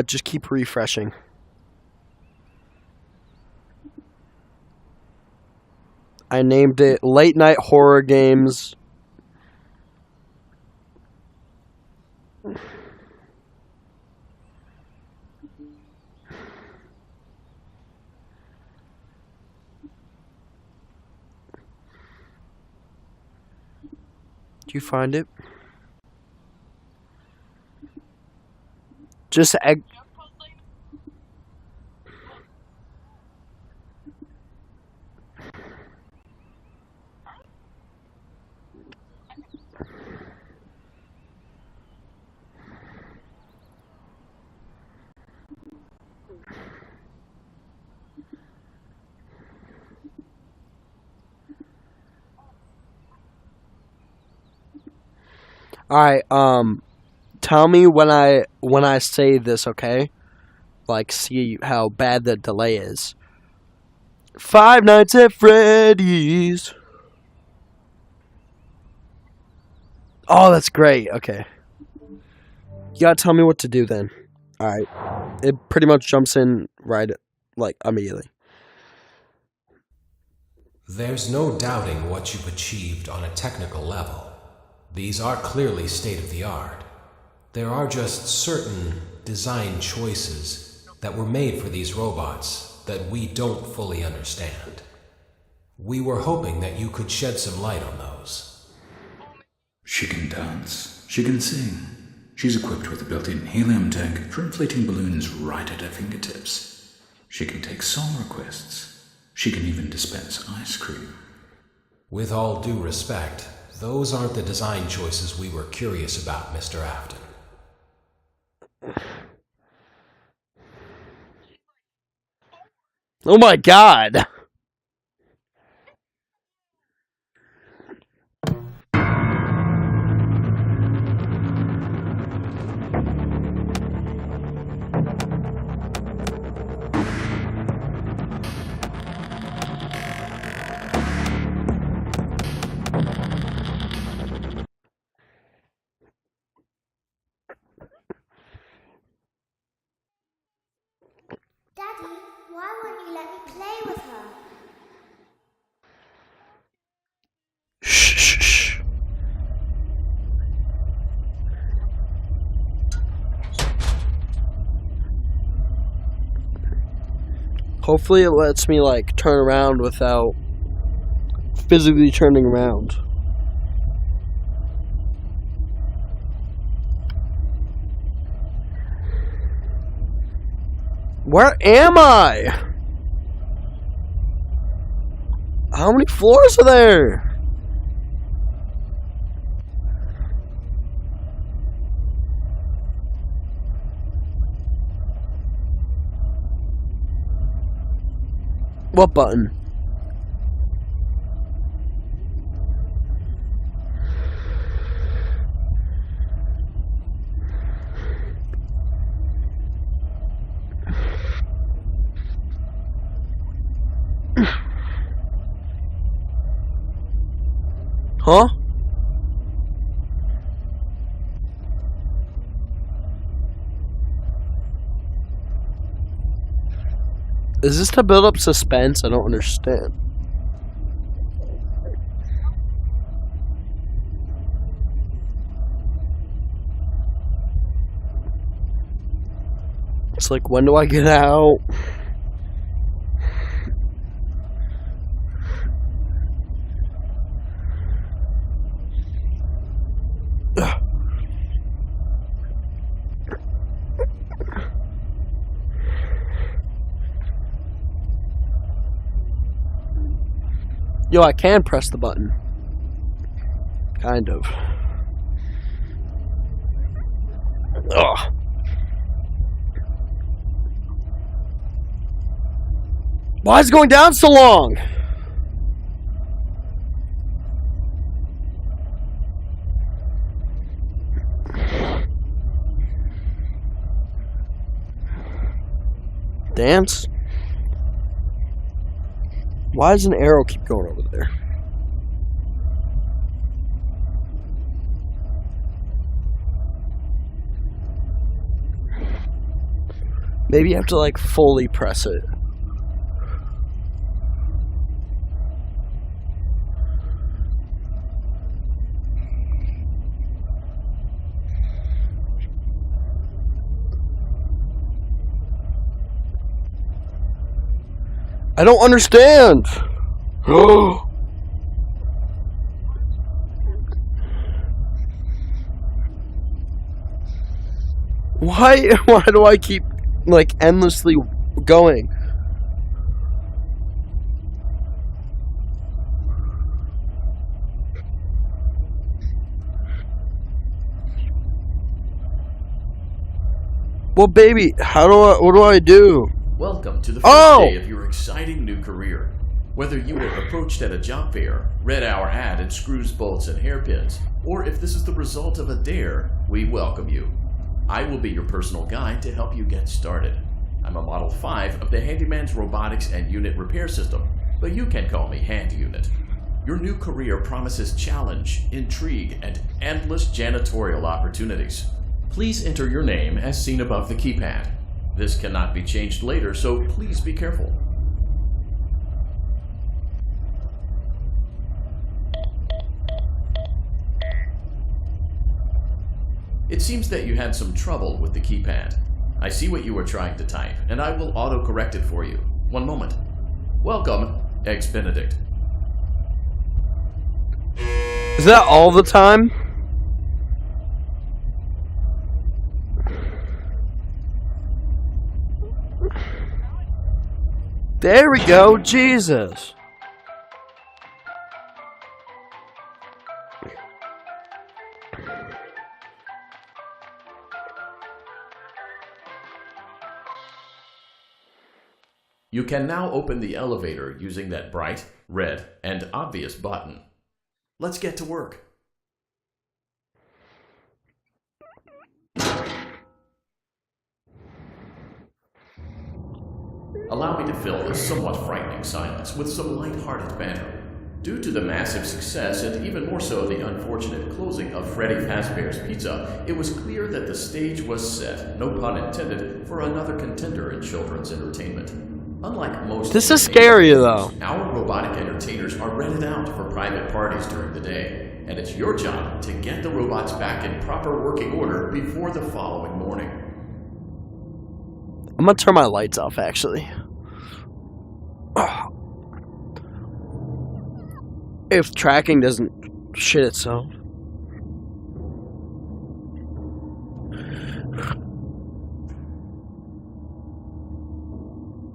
Just keep refreshing. I named it Late Night Horror Games. Do you find it? Just egg. Alright, tell me when I say this, okay? Like, see how bad the delay is. Five Nights at Freddy's. Oh, that's great. Okay. You gotta tell me what to do then. Alright. It pretty much jumps in right, like, immediately. There's no doubting what you've achieved on a technical level. These are clearly state-of-the-art. There are just certain design choices that were made for these robots that we don't fully understand. We were hoping that you could shed some light on those. She can dance. She can sing. She's equipped with a built-in helium tank for inflating balloons right at her fingertips. She can take song requests. She can even dispense ice cream. With all due respect, those aren't the design choices we were curious about, Mr. Afton. Oh my god! Daddy, why won't you let me play with her? Shh, shh, shh. Hopefully it lets me, like, turn around without physically turning around. Where am I? How many floors are there? What button? Huh? Is this to build up suspense? I don't understand. It's like, when do I get out? Yo, I can press the button. Kind of. Ugh. Why is it going down so long? Dance? Why does an arrow keep going over there? Maybe you have to like fully press it. I don't understand. Why do I keep like endlessly going? Well, baby, what do I do? Welcome to the first day of your exciting new career. Whether you were approached at a job fair, read our ad in screws, bolts, and hairpins, or if this is the result of a dare, we welcome you. I will be your personal guide to help you get started. I'm a Model 5 of the Handyman's Robotics and Unit Repair System, but you can call me Hand Unit. Your new career promises challenge, intrigue, and endless janitorial opportunities. Please enter your name as seen above the keypad. This cannot be changed later, so please be careful. It seems that you had some trouble with the keypad. I see what you were trying to type, and I will auto-correct it for you. One moment. Welcome, Eggs Benedict. Is that all the time? There we go, Jesus. You can now open the elevator using that bright, red, and obvious button. Let's get to work. Allow me to fill this somewhat frightening silence with some light-hearted banter. Due to the massive success, and even more so the unfortunate closing of Freddy Fazbear's Pizza, it was clear that the stage was set, no pun intended, for another contender in children's entertainment. Unlike most This is scary, though. Our robotic entertainers are rented out for private parties during the day, and it's your job to get the robots back in proper working order before the following morning. I'm gonna turn my lights off, actually. If tracking doesn't shit itself.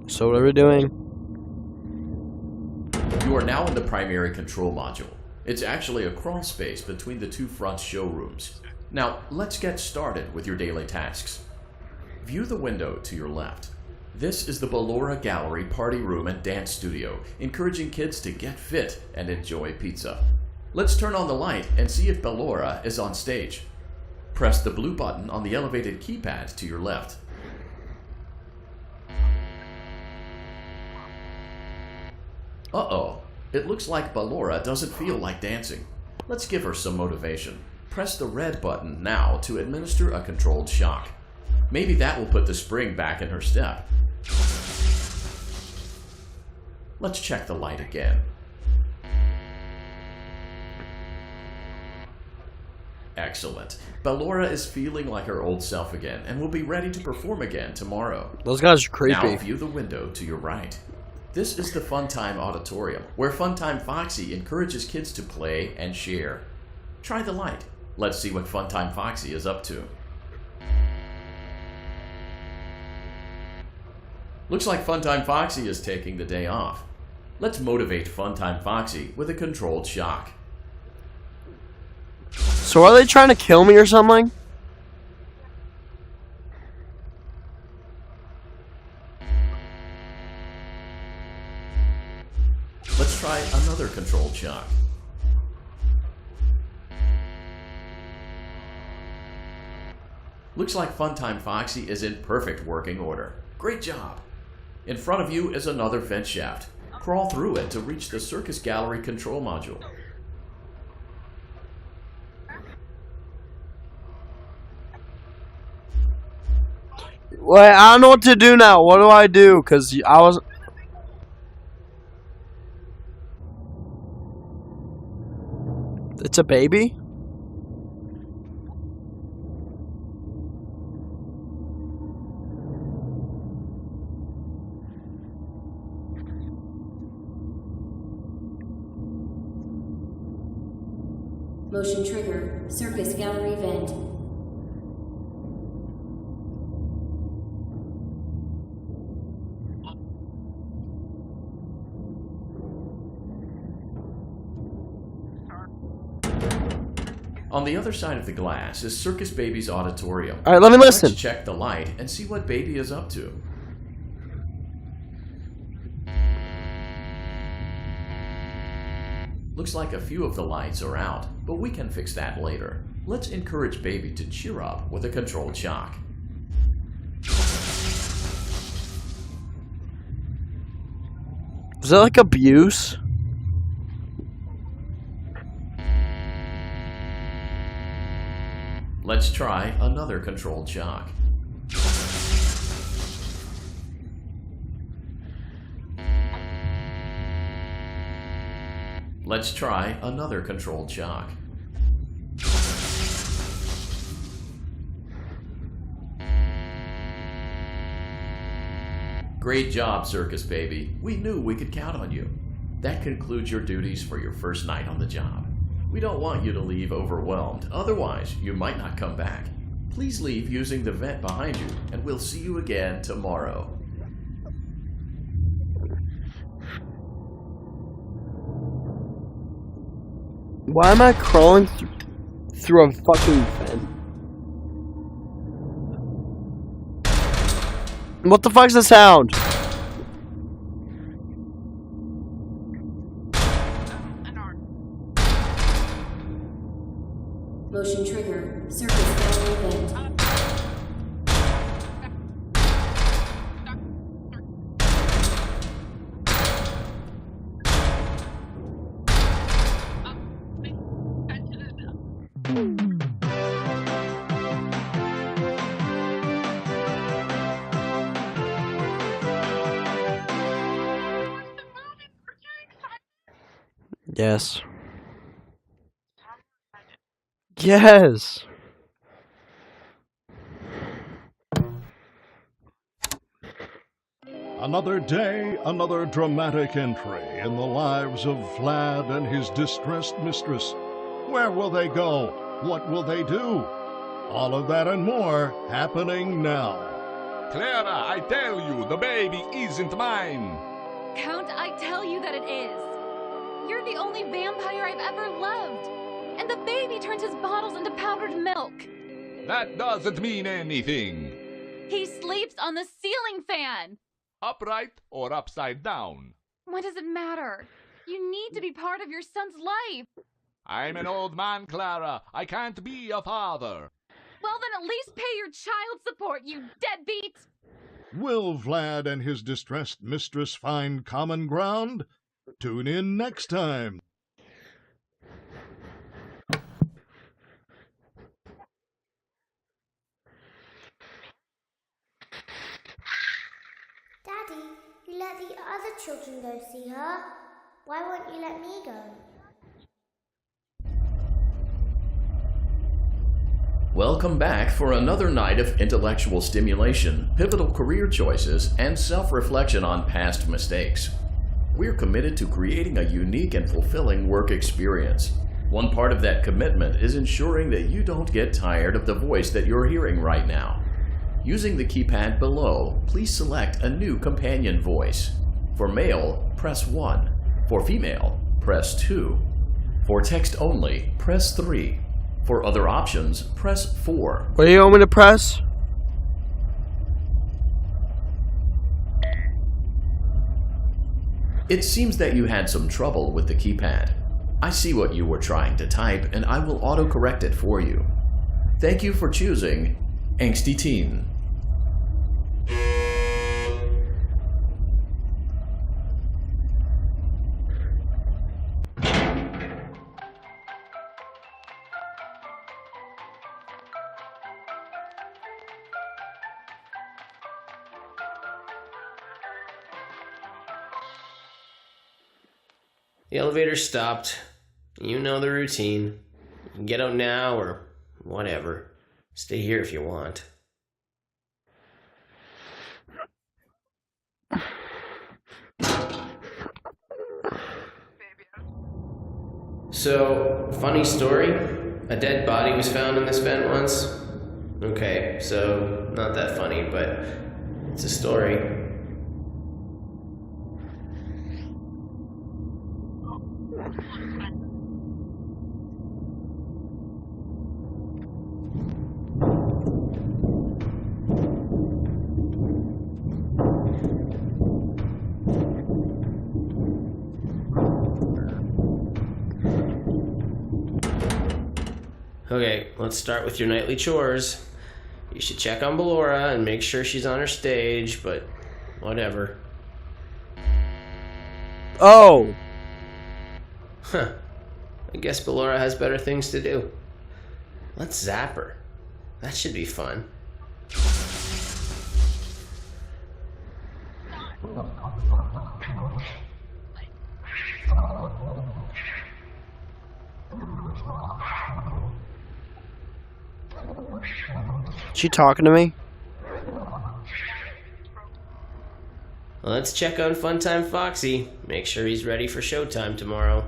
So what are we doing? You are now in the primary control module. It's actually a crawl space between the two front showrooms. Now, let's get started with your daily tasks. View the window to your left. This is the Ballora Gallery Party Room and Dance Studio, encouraging kids to get fit and enjoy pizza. Let's turn on the light and see if Ballora is on stage. Press the blue button on the elevated keypad to your left. Uh-oh, it looks like Ballora doesn't feel like dancing. Let's give her some motivation. Press the red button now to administer a controlled shock. Maybe that will put the spring back in her step. Let's check the light again. Excellent. Ballora is feeling like her old self again and will be ready to perform again tomorrow. Those guys are creepy. Now view the window to your right. This is the Funtime Auditorium, where Funtime Foxy encourages kids to play and share. Try the light. Let's see what Funtime Foxy is up to. Looks like Funtime Foxy is taking the day off. Let's motivate Funtime Foxy with a controlled shock. So are they trying to kill me or something? Let's try another controlled shock. Looks like Funtime Foxy is in perfect working order. Great job! In front of you is another vent shaft. Crawl through it to reach the Circus Gallery control module. Wait, I don't know what to do now. What do I do? Cause I was. It's a baby? Motion trigger. Circus gallery vent. On the other side of the glass is Circus Baby's auditorium. All right, let me listen. Let's check the light and see what Baby is up to. Looks like a few of the lights are out, but we can fix that later. Let's encourage Baby to cheer up with a controlled shock. Is that like abuse? Let's try another controlled shock. Let's try another controlled shock. Great job, Circus Baby. We knew we could count on you. That concludes your duties for your first night on the job. We don't want you to leave overwhelmed, otherwise you might not come back. Please leave using the vent behind you, and we'll see you again tomorrow. Why am I crawling through a fucking vent? What the fuck's the sound? Motion trigger. Circus gallery vent. Yes. Yes. Another day, another dramatic entry in the lives of Vlad and his distressed mistress. Where will they go? What will they do? All of that and more happening now. Clara, I tell you, the baby isn't mine. Count, I tell you that it is. You're the only vampire I've ever loved. And the baby turns his bottles into powdered milk. That doesn't mean anything. He sleeps on the ceiling fan. Upright or upside down? What does it matter? You need to be part of your son's life. I'm an old man, Clara. I can't be a father. Well, then at least pay your child support, you deadbeat. Will Vlad and his distressed mistress find common ground? Tune in next time. Daddy, you let the other children go see her. Why won't you let me go? Welcome back for another night of intellectual stimulation, pivotal career choices, and self-reflection on past mistakes. We're committed to creating a unique and fulfilling work experience. One part of that commitment is ensuring that you don't get tired of the voice that you're hearing right now. Using the keypad below, please select a new companion voice. For male, press 1. For female, press 2. For text only, press 3. For other options, press 4. What do you want me to press? It seems that you had some trouble with the keypad. I see what you were trying to type, and I will autocorrect it for you. Thank you for choosing Angsty Teen. The elevator stopped. You know the routine. You can get out now or whatever. Stay here if you want. So, funny story. A dead body was found in this vent once. Okay, so not that funny, but it's a story. Okay, let's start with your nightly chores. You should check on Ballora and make sure she's on her stage, but whatever. Oh! Huh. I guess Ballora has better things to do. Let's zap her. That should be fun. She talking to me? Let's check on Funtime Foxy. Make sure he's ready for showtime tomorrow.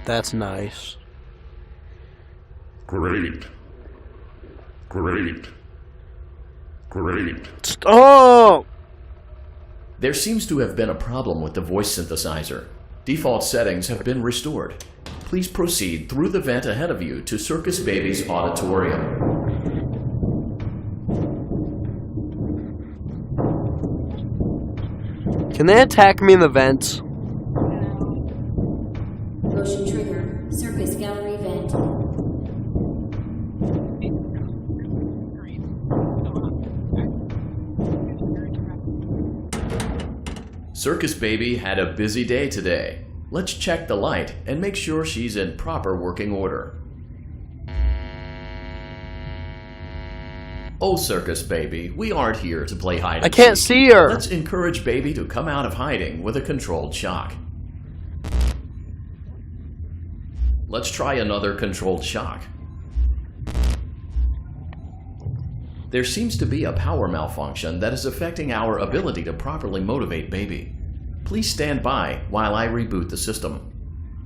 That's nice. Great. Great. Great. Oh! There seems to have been a problem with the voice synthesizer. Default settings have been restored. Please proceed through the vent ahead of you to Circus Baby's auditorium. Can they attack me in the vents? Motion trigger. Circus gallery vent. Circus Baby had a busy day today. Let's check the light and make sure she's in proper working order. Oh, Circus Baby, we aren't here to play hide and I can't seek. see her. Let's encourage Baby to come out of hiding with a controlled shock. Let's try another controlled shock. There seems to be a power malfunction that is affecting our ability to properly motivate Baby. Please stand by while I reboot the system.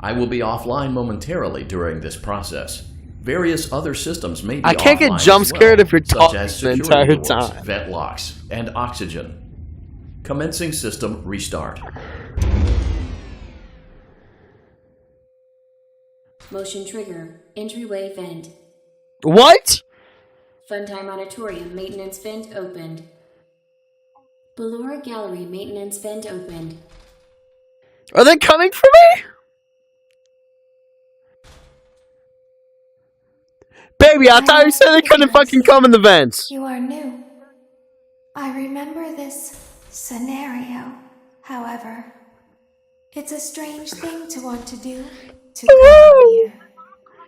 I will be offline momentarily during this process. Various other systems may be I can't get offline jump as well, scared if you're such talking as the security entire doors, time. vent locks, and oxygen. Commencing system restart. Motion trigger. Entryway vent. What? Funtime auditorium maintenance vent opened. Ballora gallery maintenance vent opened. Are they coming for me? Baby, I thought you said they couldn't fucking come in the vents. You are new. I remember this scenario, however. It's a strange thing to want to do, to come here.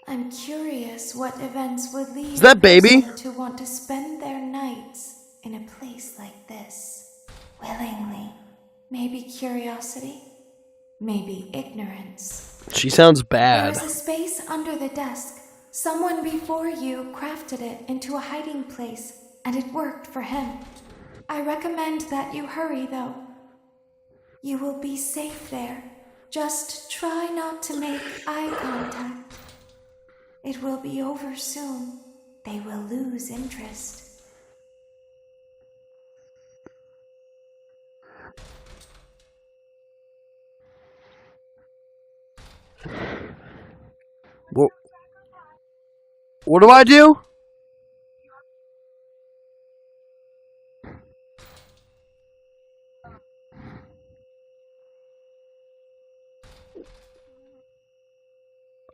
I'm curious what events would lead Is that Baby? a person to want to spend their nights in a place like this. Willingly. Maybe curiosity, maybe ignorance. She sounds bad. There's a space under the desk. Someone before you crafted it into a hiding place, and it worked for him. I recommend that you hurry, though. You will be safe there. Just try not to make eye contact. It will be over soon. They will lose interest. What do I do?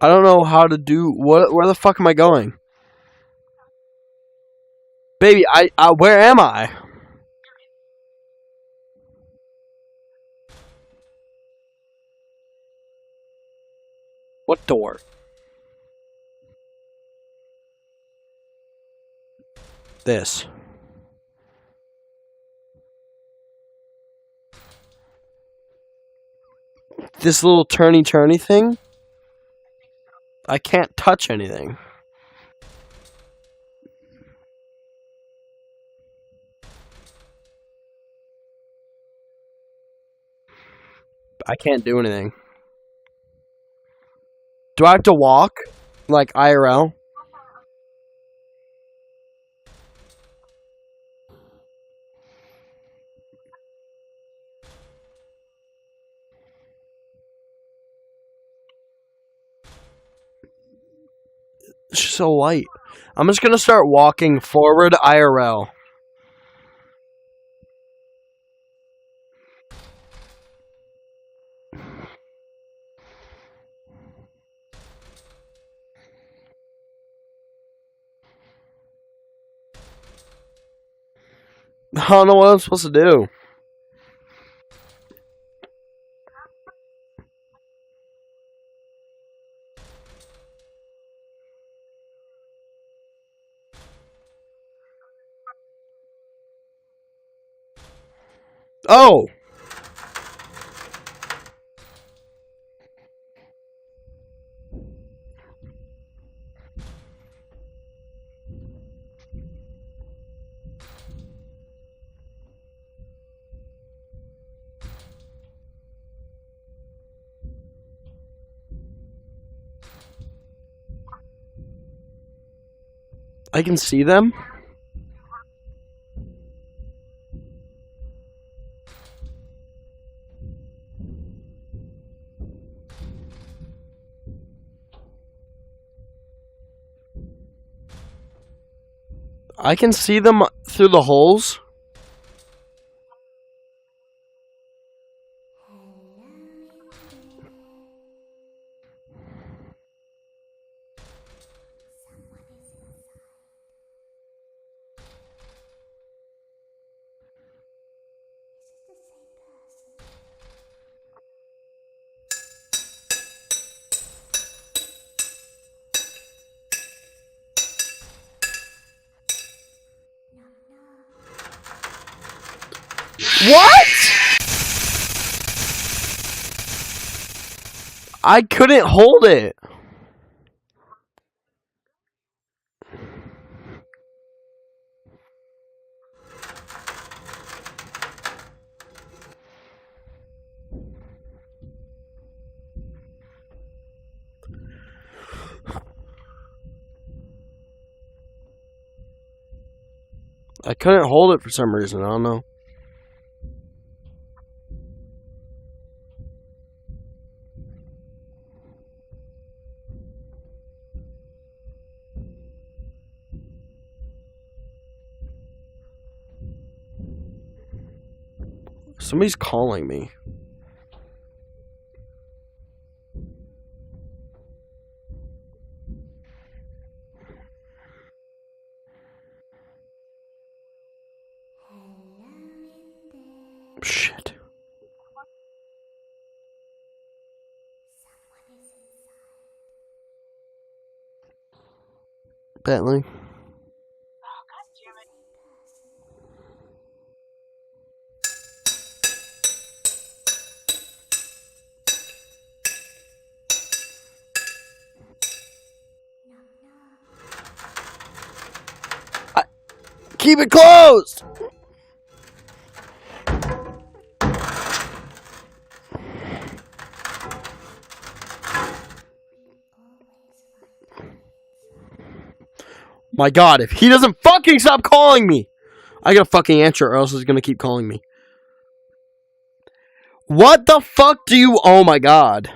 I don't know how to do what. Where the fuck am I going? Baby, where am I? What door? This. this little turny thing, I can't touch anything. I can't do anything. Do I have to walk? Like IRL? It's just so light. I'm just gonna start walking forward IRL. I don't know what I'm supposed to do. Oh! I can see them? I can see them through the holes. What? I couldn't hold it. I couldn't hold it for some reason. I don't know. Somebody's calling me. Shit. Bentley. Keep it closed! My god, if he doesn't fucking stop calling me! I gotta fucking answer or else he's gonna keep calling me. What the fuck do you... Oh my god.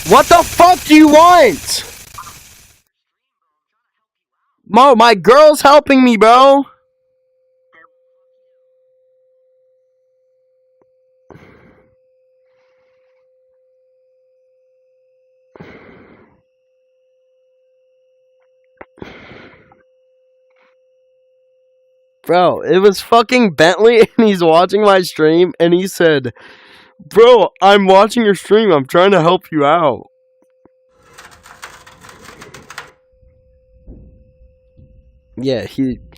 What the fuck do you want? Mo, my girl's helping me, bro. Bro, it was fucking Bentley, and he's watching my stream, and he said, bro, I'm watching your stream, I'm trying to help you out. Yeah,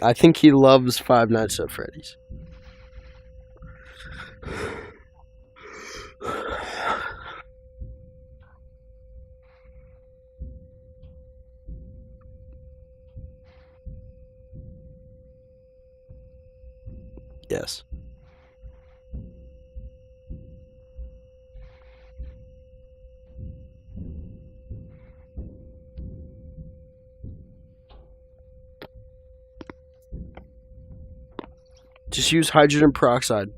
I think he loves Five Nights at Freddy's. Yes. Just use hydrogen peroxide.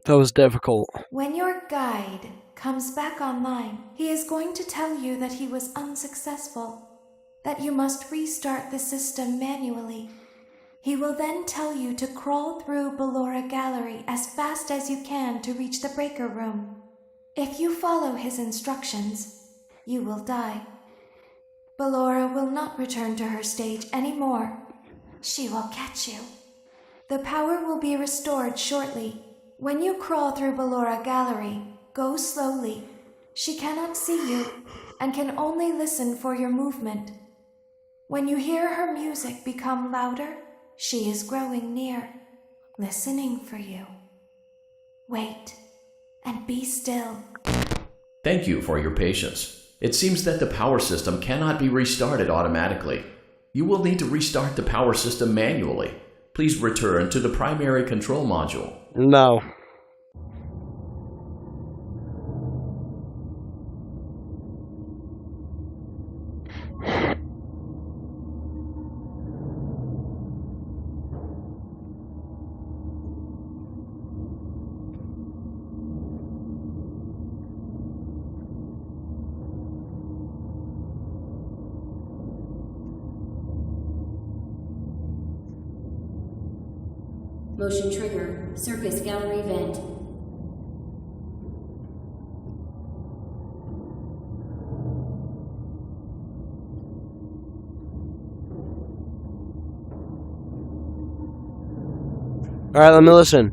That was difficult. When your guide comes back online, he is going to tell you that he was unsuccessful, that you must restart the system manually. He will then tell you to crawl through Ballora Gallery as fast as you can to reach the breaker room. If you follow his instructions, you will die. Ballora will not return to her stage anymore. She will catch you. The power will be restored shortly. When you crawl through Ballora Gallery, go slowly. She cannot see you and can only listen for your movement. When you hear her music become louder, she is growing near, listening for you. Wait and be still. Thank you for your patience. It seems that the power system cannot be restarted automatically. You will need to restart the power system manually. Please return to the primary control module. No. Motion trigger, circus gallery vent. Alright, let me listen.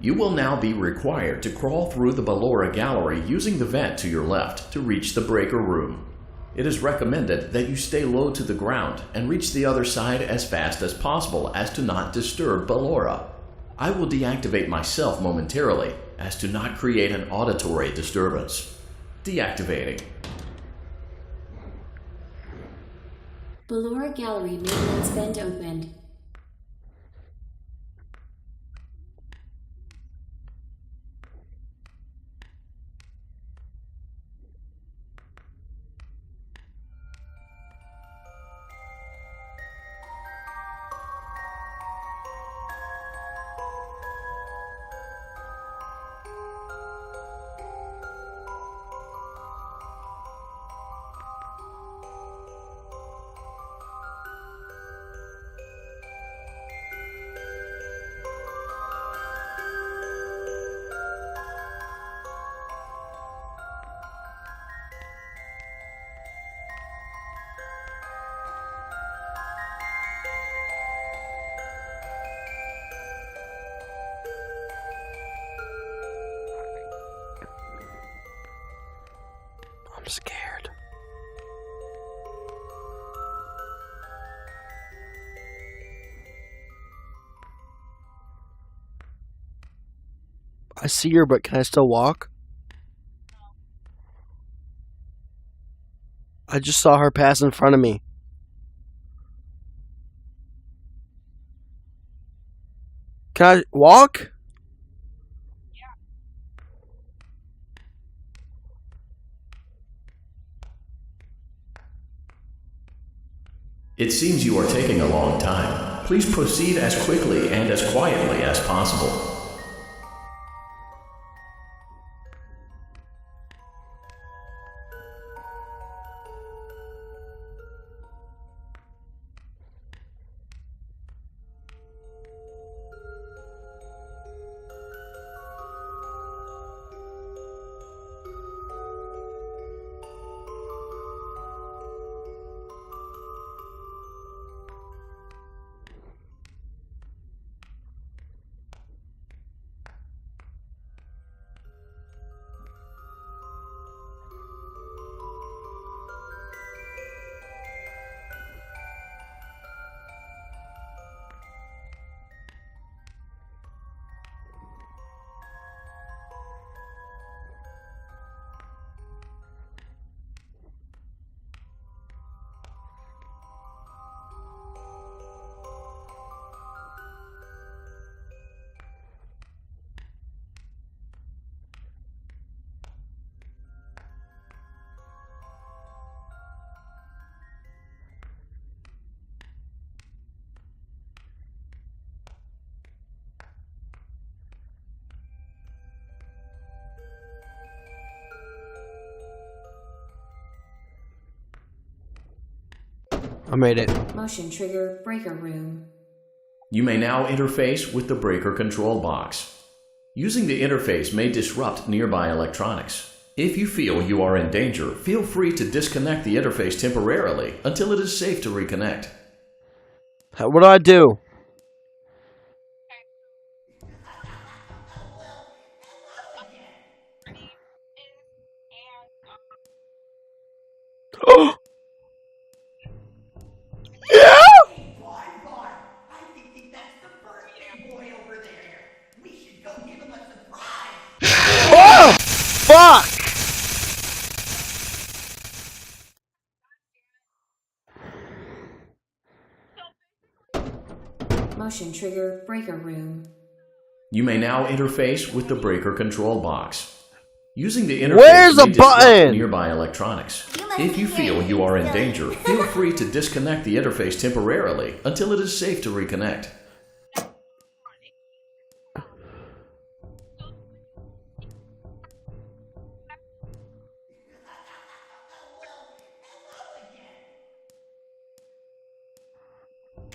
You will now be required to crawl through the Ballora Gallery using the vent to your left to reach the breaker room. It is recommended that you stay low to the ground and reach the other side as fast as possible as to not disturb Ballora. I will deactivate myself momentarily as to not create an auditory disturbance. Deactivating. Ballora Gallery maintenance vent opened. I'm scared. I see her, but can I still walk? I just saw her pass in front of me. Can I walk? It seems you are taking a long time. Please proceed as quickly and as quietly as possible. I made it. Motion trigger breaker room. You may now interface with the breaker control box. Using the interface may disrupt nearby electronics. If you feel you are in danger, feel free to disconnect the interface temporarily until it is safe to reconnect. What do I do? Oh! Oh! Fuck! Motion trigger breaker room. You may now interface with the breaker control box. Using the interface Where's may the disrupt button? nearby electronics. If you feel you are in danger, feel free to disconnect the interface temporarily until it is safe to reconnect.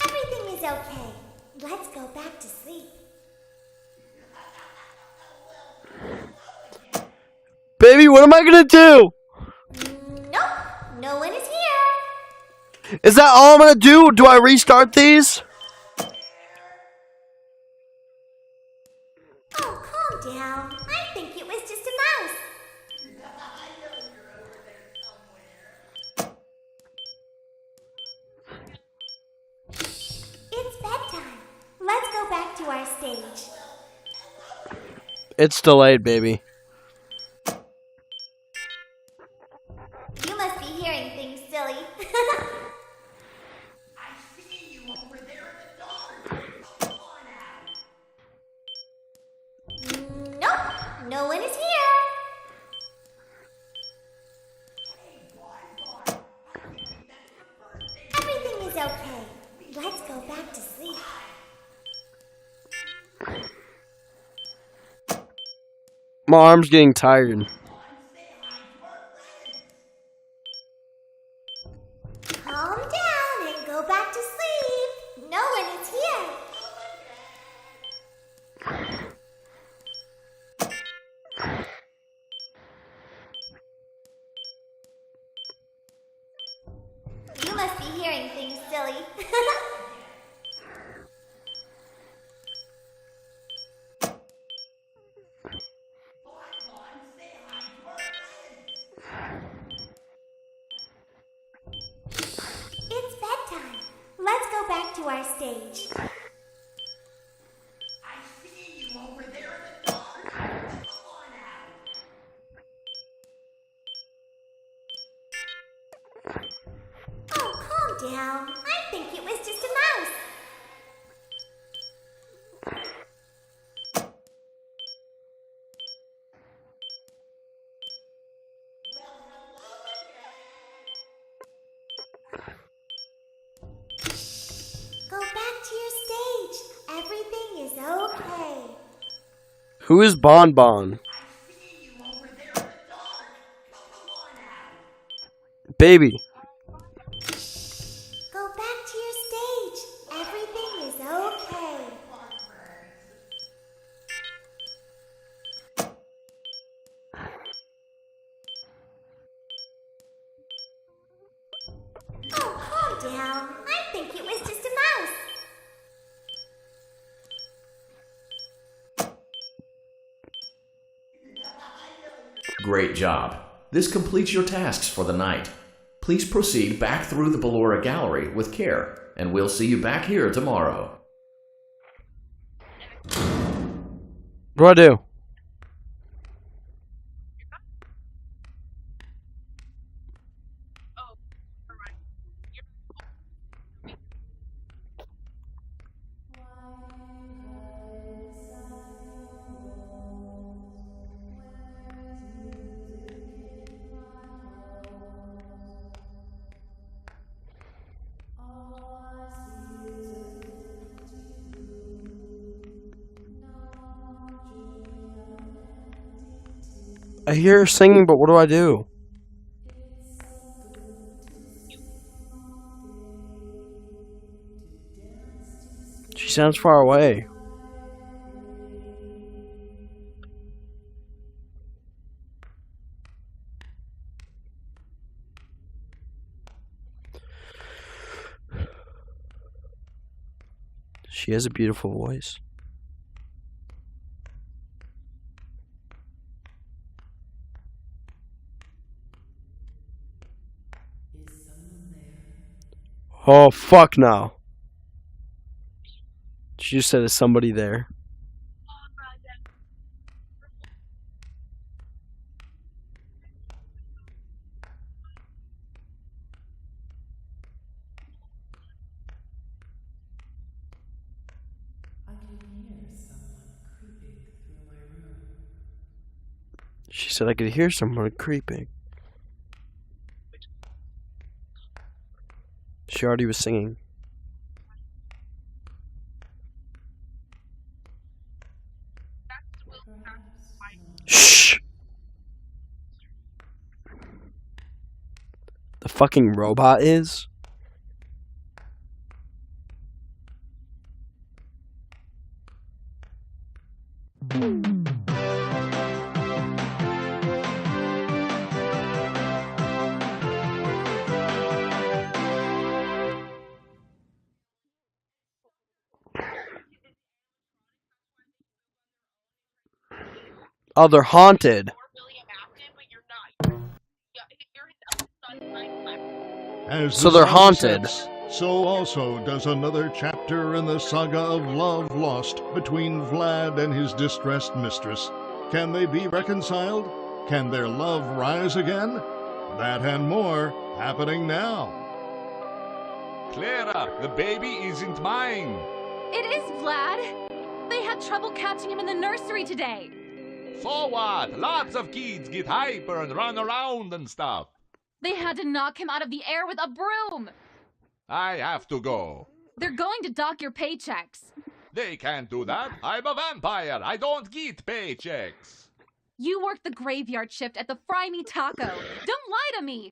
Everything is okay. Let's go back to sleep. Baby, what am I gonna do? Nope, no one is here. Is that all I'm gonna do? Do I restart these? Oh, calm down. I think it was just a mouse. It's bedtime. Let's go back to our stage. It's delayed, baby. You must be hearing things, silly. I see you over there in the dark. Come on out. Nope, no one is here. Everything is okay. Let's go back to sleep. My arm's getting tired. Calm down and go back to sleep. No one is here. You must be hearing things, silly. to our stage. I see you over there in the dark. Come on out. Oh, calm down. I think it was just a mouse. Go back to your stage. Everything is okay. Who is Bon Bon? I see you over there in the dark. Come on out. Baby. Go back to your stage. Everything is okay. Oh, calm down. I think it was just a mouse. Great job. This completes your tasks for the night. Please proceed back through the Ballora Gallery with care, and we'll see you back here tomorrow. What do I do? I hear her singing, but what do I do? She sounds far away. She has a beautiful voice. Oh, fuck no. She just said there's somebody there. She said I could hear someone creeping. She already was singing. Shh! The fucking robot is? Oh, they're haunted. As So the they're sun haunted. sets, so also does another chapter in the saga of love lost between Vlad and his distressed mistress. Can they be reconciled? Can their love rise again? That and more happening now. Clara, the baby isn't mine. It is Vlad. They had trouble catching him in the nursery today. So what? Lots of kids get hyper and run around and stuff. They had to knock him out of the air with a broom. I have to go. They're going to dock your paychecks. They can't do that. I'm a vampire. I don't get paychecks. You work the graveyard shift at the Fry Me Taco. Don't lie to me.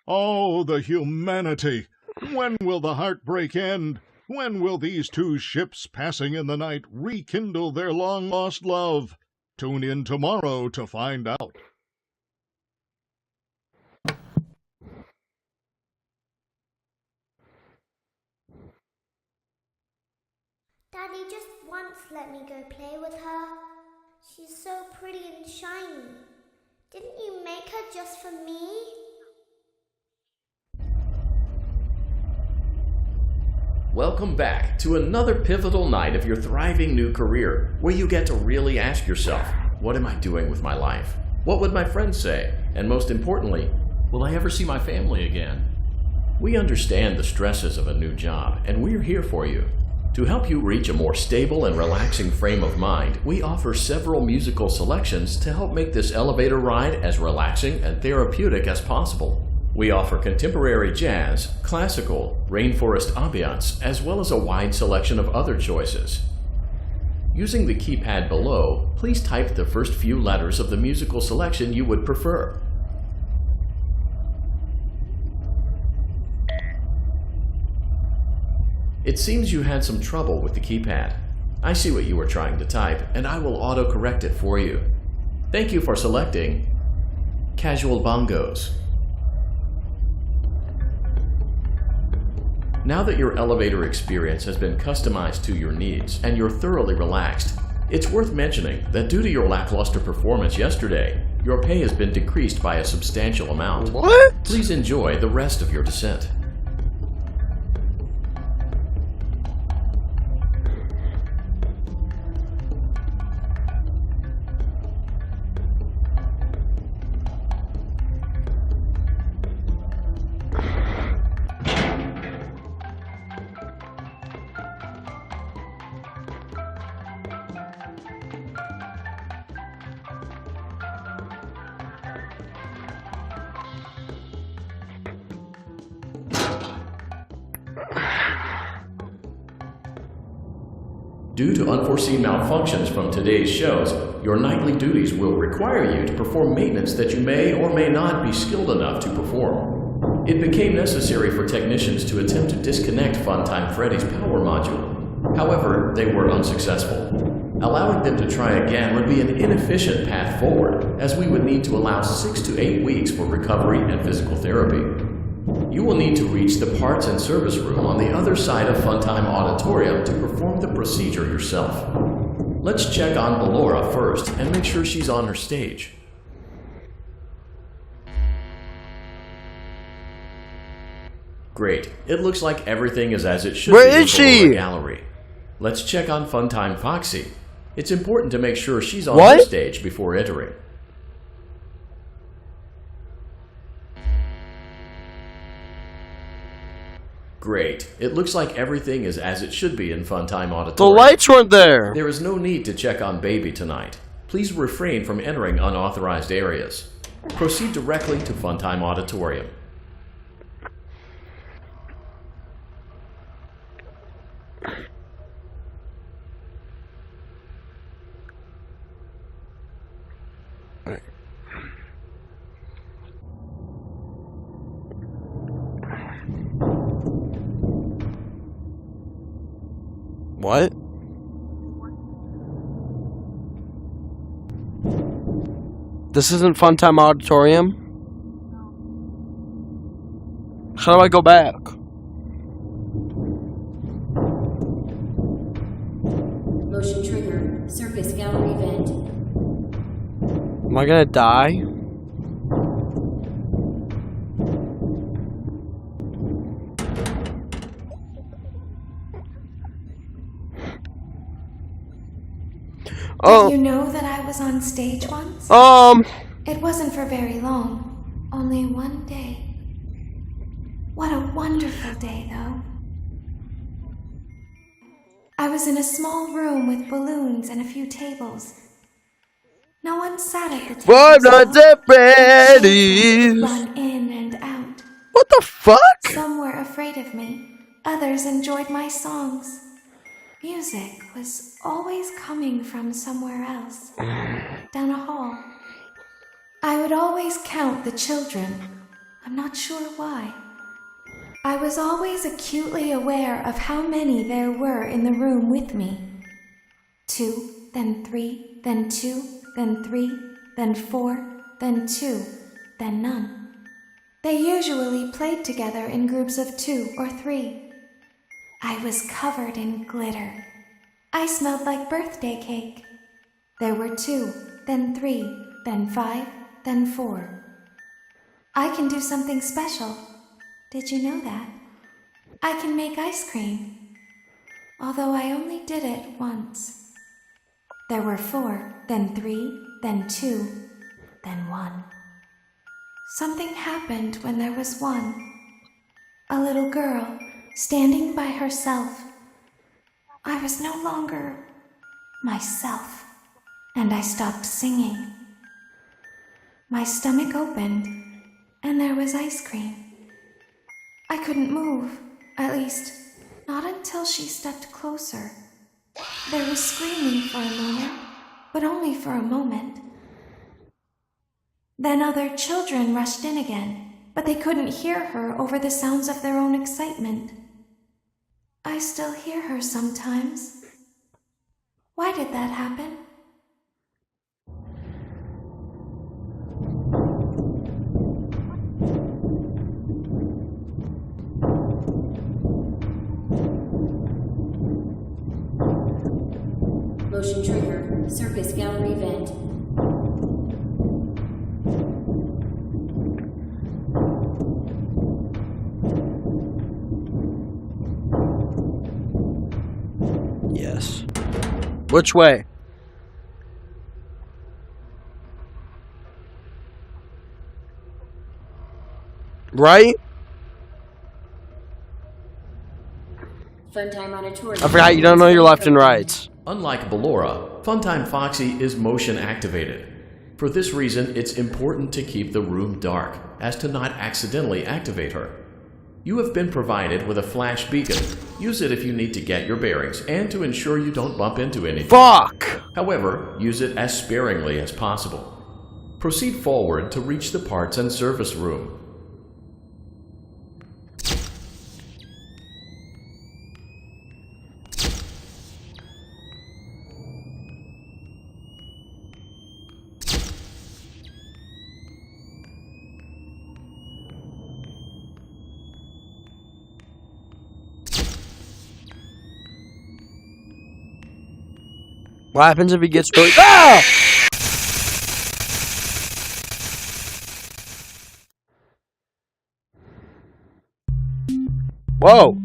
Oh, the humanity! When will the heartbreak end? When will these two ships passing in the night rekindle their long-lost love? Tune in tomorrow to find out. Daddy just once let me go play with her. She's so pretty and shiny. Didn't you make her just for me? Welcome back to another pivotal night of your thriving new career, where you get to really ask yourself, what am I doing with my life? What would my friends say? And most importantly, will I ever see my family again? We understand the stresses of a new job, and we're here for you. To help you reach a more stable and relaxing frame of mind, we offer several musical selections to help make this elevator ride as relaxing and therapeutic as possible. We offer contemporary jazz, classical, rainforest ambiance, as well as a wide selection of other choices. Using the keypad below, please type the first few letters of the musical selection you would prefer. It seems you had some trouble with the keypad. I see what you were trying to type, and I will auto-correct it for you. Thank you for selecting Casual Bongos. Now that your elevator experience has been customized to your needs and you're thoroughly relaxed, it's worth mentioning that due to your lackluster performance yesterday, your pay has been decreased by a substantial amount. What? Please enjoy the rest of your descent. Due to unforeseen malfunctions from today's shows, your nightly duties will require you to perform maintenance that you may or may not be skilled enough to perform. It became necessary for technicians to attempt to disconnect Funtime Freddy's power module. However, they were unsuccessful. Allowing them to try again would be an inefficient path forward, as we would need to allow 6 to 8 weeks for recovery and physical therapy. You will need to reach the parts and service room on the other side of Funtime Auditorium to perform the procedure yourself. Let's check on Ballora first and make sure she's on her stage. Great. It looks like everything is as it should be in the Ballora gallery. Let's check on Funtime Foxy. It's important to make sure she's on her stage before entering. Great. It looks like everything is as it should be in Funtime Auditorium. The lights weren't there. There is no need to check on Baby tonight. Please refrain from entering unauthorized areas. Proceed directly to Funtime Auditorium. What? This isn't Funtime Auditorium? How do I go back? Motion trigger. Circus gallery vent. Am I gonna die? Did you know that I was on stage once? It wasn't for very long. Only one day. What a wonderful day, though. I was in a small room with balloons and a few tables. No one sat at the tables. Five Nights at Freddy's. Run in and out. What the fuck? Some were afraid of me. Others enjoyed my songs. Music was always coming from somewhere else, down a hall. I would always count the children. I'm not sure why. I was always acutely aware of how many there were in the room with me. 2, then 3, then 2, then 3, then 4, then 2, then none. They usually played together in groups of 2 or 3. I was covered in glitter. I smelled like birthday cake. There were 2, then 3, then 5, then 4. I can do something special. Did you know that? I can make ice cream. although I only did it once. There were 4, then 3, then 2, then 1. Something happened when there was 1. A little girl standing by herself. I was no longer myself, and I stopped singing. My stomach opened, and there was ice cream. I couldn't move, at least, not until she stepped closer. There was screaming for a moment, but only for a moment. Then other children rushed in again, but they couldn't hear her over the sounds of their own excitement. I still hear her sometimes. Why did that happen? Motion trigger. Circus gallery vent. Yes. Which way? Right? Funtime Auditorium. I forgot you don't know your left and rights. Unlike Ballora, Funtime Foxy is motion activated. For this reason, it's important to keep the room dark, as to not accidentally activate her. You have been provided with a flash beacon. Use it if you need to get your bearings, and to ensure you don't bump into anything. Fuck! However, use it as sparingly as possible. Proceed forward to reach the parts and service room. What happens if he gets really— Ah! Whoa!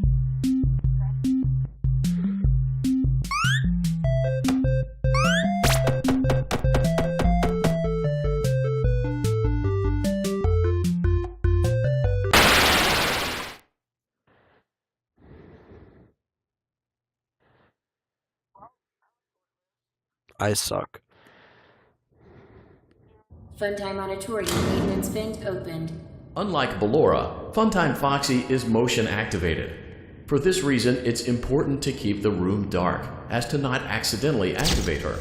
I suck. Funtime Auditorium maintenance vent opened. Unlike Ballora, Funtime Foxy is motion activated. For this reason, it's important to keep the room dark, as to not accidentally activate her.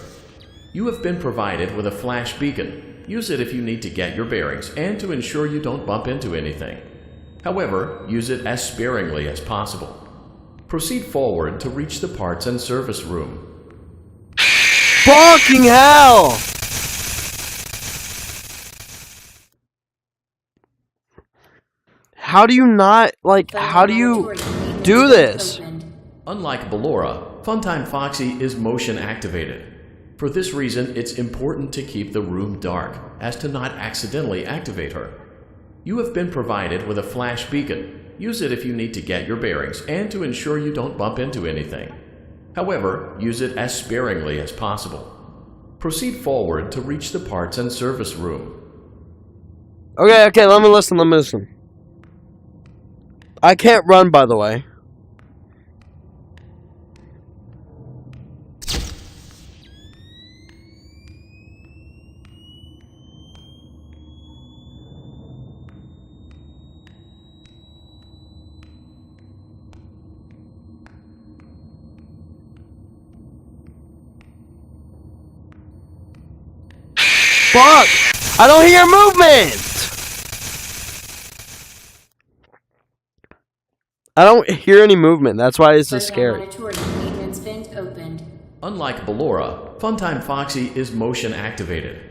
You have been provided with a flash beacon. Use it if you need to get your bearings, and to ensure you don't bump into anything. However, use it as sparingly as possible. Proceed forward to reach the parts and service room. Fucking hell! How do you not, like, how do you do this? Unlike Ballora, Funtime Foxy is motion activated. For this reason, it's important to keep the room dark, as to not accidentally activate her. You have been provided with a flash beacon. Use it if you need to get your bearings, and to ensure you don't bump into anything. However, use it as sparingly as possible. Proceed forward to reach the parts and service room. Okay, let me listen. I can't run, by the way. Fuck! I don't hear movement! I don't hear any movement. That's why it's so scary. Unlike Ballora, Funtime Foxy is motion activated.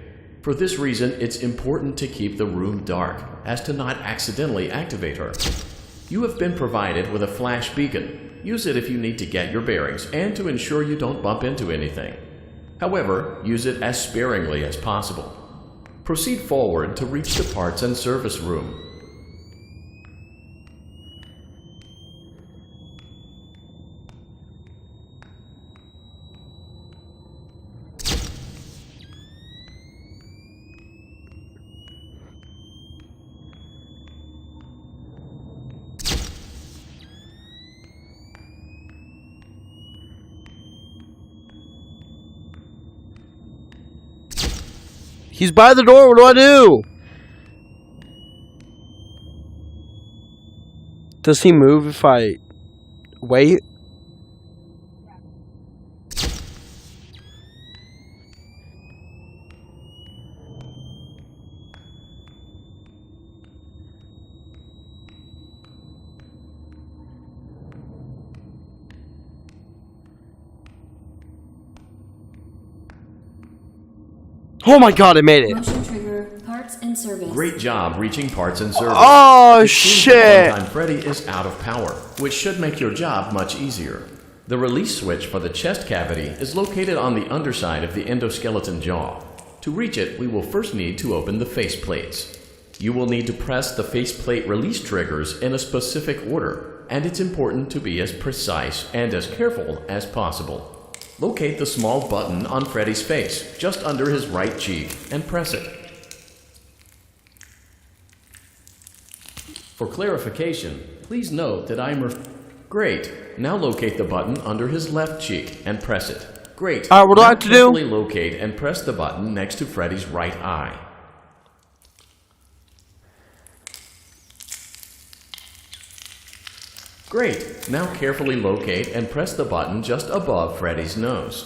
For this reason, it's important to keep the room dark, as to not accidentally activate her. You have been provided with a flash beacon. Use it if you need to get your bearings, and to ensure you don't bump into anything. However, use it as sparingly as possible. Proceed forward to reach the parts and service room. He's by the door. What do I do? Does he move if I wait? Oh my god, I made it. Motion trigger, parts and service. Great job reaching parts and service. Oh, It seems shit. that Funtime Freddy is out of power, which should make your job much easier. The release switch for the chest cavity is located on the underside of the endoskeleton jaw. To reach it, we will first need to open the face plates. You will need to press the faceplate release triggers in a specific order, and it's important to be as precise and as careful as possible. Locate the small button on Freddy's face, just under his right cheek, and press it. For clarification, please note that Great. Now locate the button under his left cheek and press it. Great. Alright, what do I have to do? Carefully locate and press the button next to Freddy's right eye. Great. Now carefully locate and press the button just above Freddy's nose.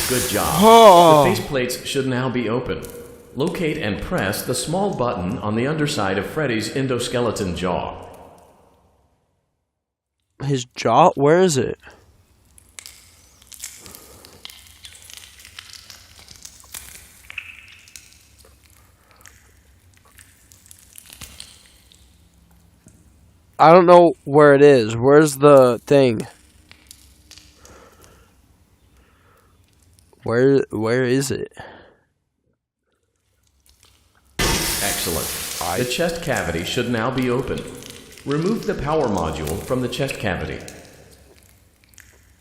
Good job. Oh. The faceplates should now be open. Locate and press the small button on the underside of Freddy's endoskeleton jaw. His jaw? Where is it? I don't know where it is. Where's the thing? Where is it? Excellent. The chest cavity should now be open. Remove the power module from the chest cavity.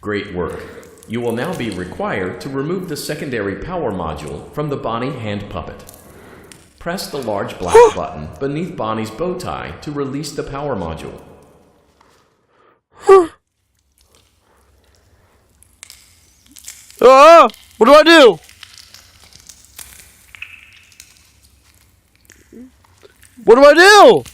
Great work. You will now be required to remove the secondary power module from the Bonnie hand puppet. Press the large black button beneath Bonnie's bow tie to release the power module. Ah! What do I do? What do I do?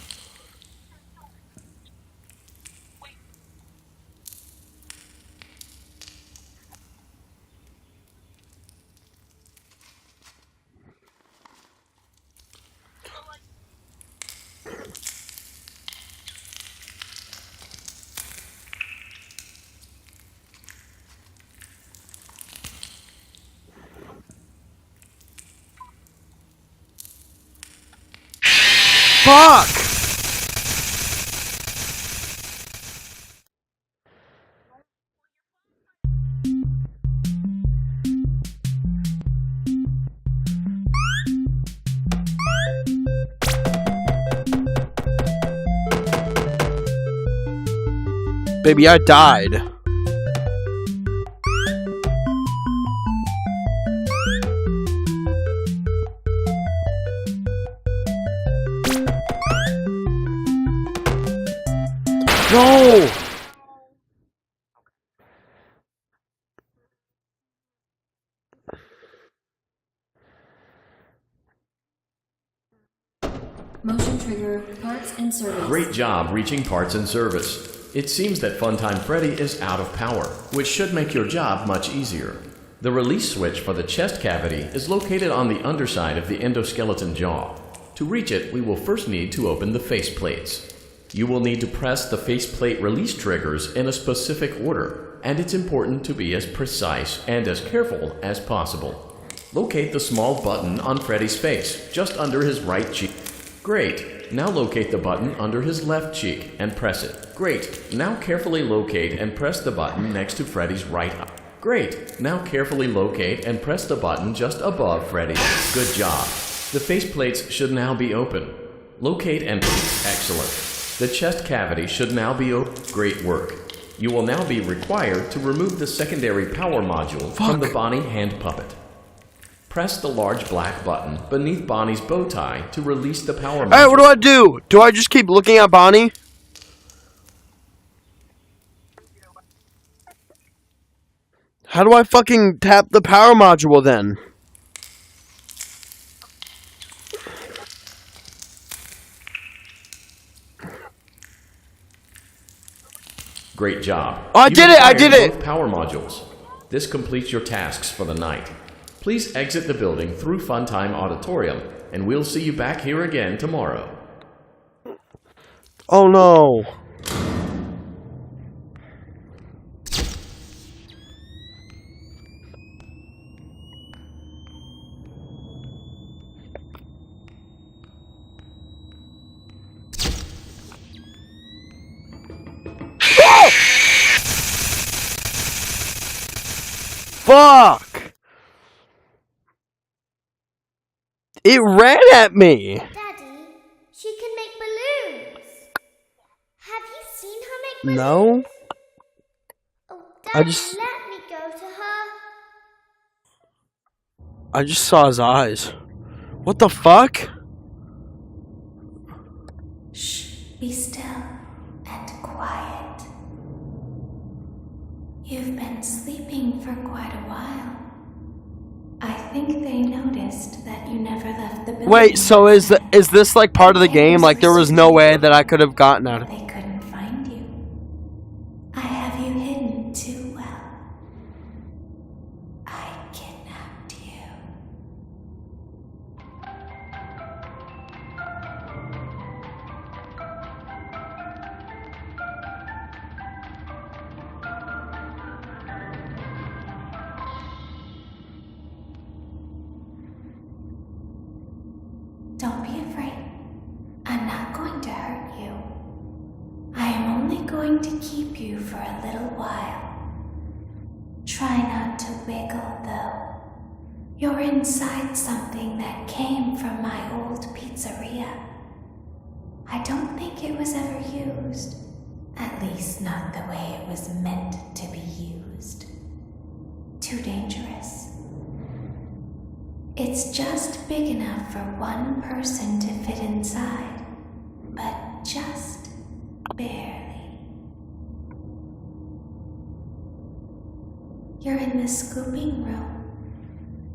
Fuck! Baby, I died. No! Motion trigger, parts and service. Great job reaching parts and service. It seems that Funtime Freddy is out of power, which should make your job much easier. The release switch for the chest cavity is located on the underside of the endoskeleton jaw. To reach it, we will first need to open the face plates. You will need to press the faceplate release triggers in a specific order, and it's important to be as precise and as careful as possible. Locate the small button on Freddy's face, just under his right cheek. Great. Now locate the button under his left cheek and press it. Great. Now carefully locate and press the button next to Freddy's right eye. Great. Now carefully locate and press the button just above Freddy. Good job. The faceplates should now be open. Locate and... Excellent. The chest cavity should now be open. Great work. You will now be required to remove the secondary power module from the Bonnie hand puppet. Press the large black button beneath Bonnie's bow tie to release the power module. Alright, what do I do? Do I just keep looking at Bonnie? How do I fucking tap the power module then? Great job. Oh, I did it! I did it! Both power modules. This completes your tasks for the night. Please exit the building through Funtime Auditorium, and we'll see you back here again tomorrow. Oh no. Fuck! It ran at me! Daddy, she can make balloons. Have you seen her make balloons? No? Oh, I Daddy, just- let me go to her. I just saw his eyes. What the fuck? Shh, be still and quiet. You've been sleeping for quite a while. I think they noticed that you never left the building. Wait, so is this like part of the game? Like there was no way that I could have gotten out of it. They couldn't find you. I have you hidden too well. I kidnapped you. Don't be afraid. I'm not going to hurt you. I am only going to keep you for a little while. Try not to wiggle, though. You're inside something that came from my old pizzeria. I don't think it was ever used. At least not the way it was meant to be used. Too dangerous. It's just big enough for one person to fit inside, but just barely. You're in the scooping room.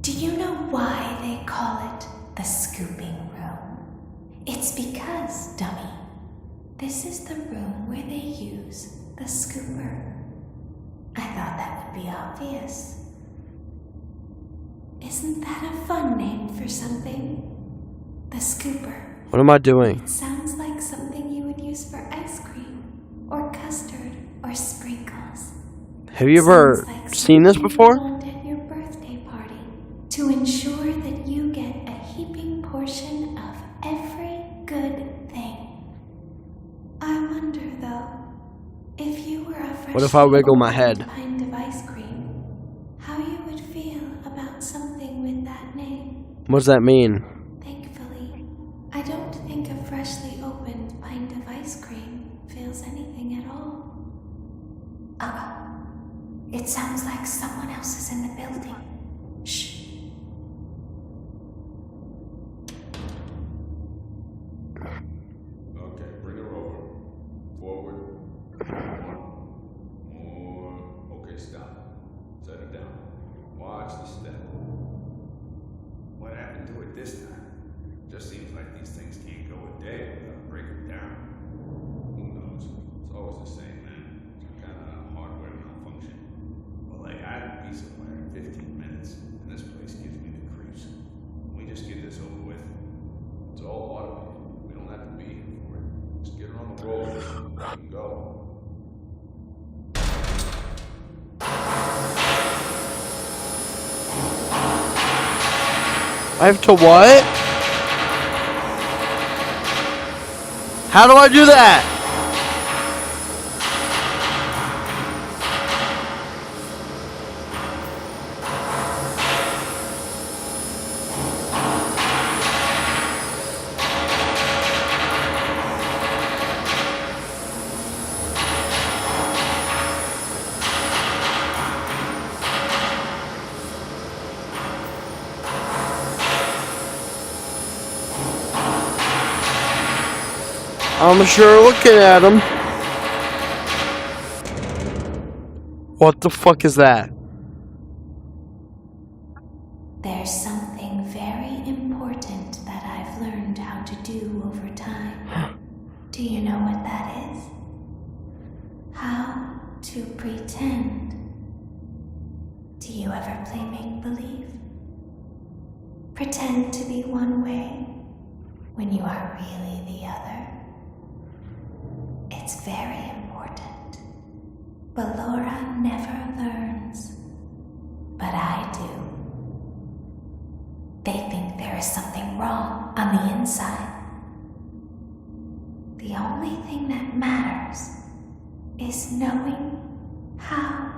Do you know why they call it the scooping room? It's because, dummy, this is the room where they use the scooper. I thought that would be obvious. Isn't that a fun name for something? The scooper. What am I doing? It sounds like something you would use for ice cream, or custard, or sprinkles. Have you ever Sounds like seen this something before? you want at your birthday party, to ensure that you get a heaping portion of every good thing. I wonder, though, if you were a What if I wiggle my freshly head? opened pint of ice cream, how you would feel about something with that name. What does that mean? Thankfully, I don't think a freshly opened pint of ice cream feels anything at all. It sounds like someone else is in the building. Shh. Okay, bring her over. Forward. More. Okay, stop. Set her down. Watch the step. What happened to it this time? Just seems like these things can't go a day without breaking down. Who knows? It's always the same, man. Some kind of hardware malfunction. Well, I had a piece of wire in 15 minutes, and this place gives me the creeps. Can we just get this over with? It's all automated. We don't have to be here for it. Just get her on the roll and we can go. I have to what? How do I do that? I'm sure looking at him. What the fuck is that? There's something very important that I've learned how to do over time. Do you know what that is? How to pretend. Do you ever play make-believe? Pretend to be one way when you are really the other. It's very important. But Laura never learns. But I do. They think there is something wrong on the inside. The only thing that matters is knowing how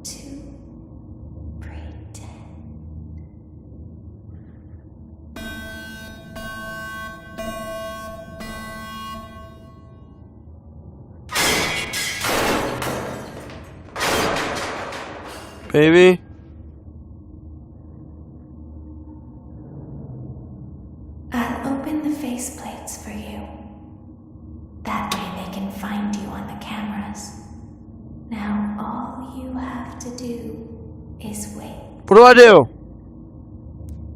to pretend. Baby? I'll open the faceplates for you. That way they can find you on the cameras. Now all you have to do is wait. What do I do?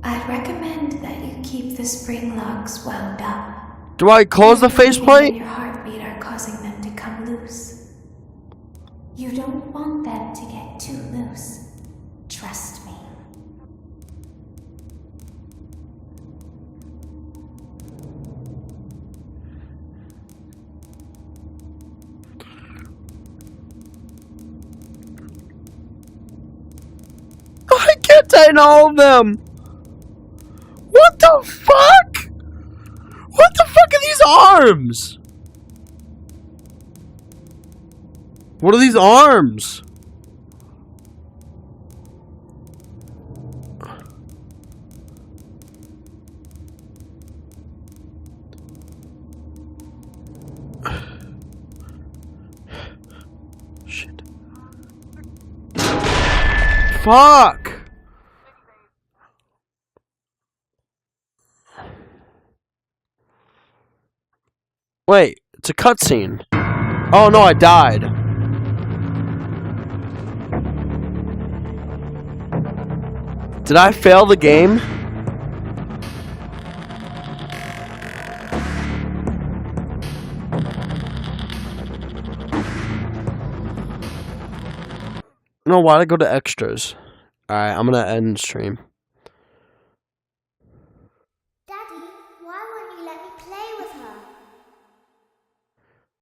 I'd recommend that you keep the spring locks wound up. Do I close the faceplate? Your heartbeat are causing them to come loose. You don't want them to get too loose. Trust me. I can't tighten all of them. What the fuck? What the fuck are these arms? What are these arms? Shit. Fuck. Wait, it's a cutscene. Oh no, I died. Did I fail the game? No, why'd I go to extras? Alright, I'm gonna end stream.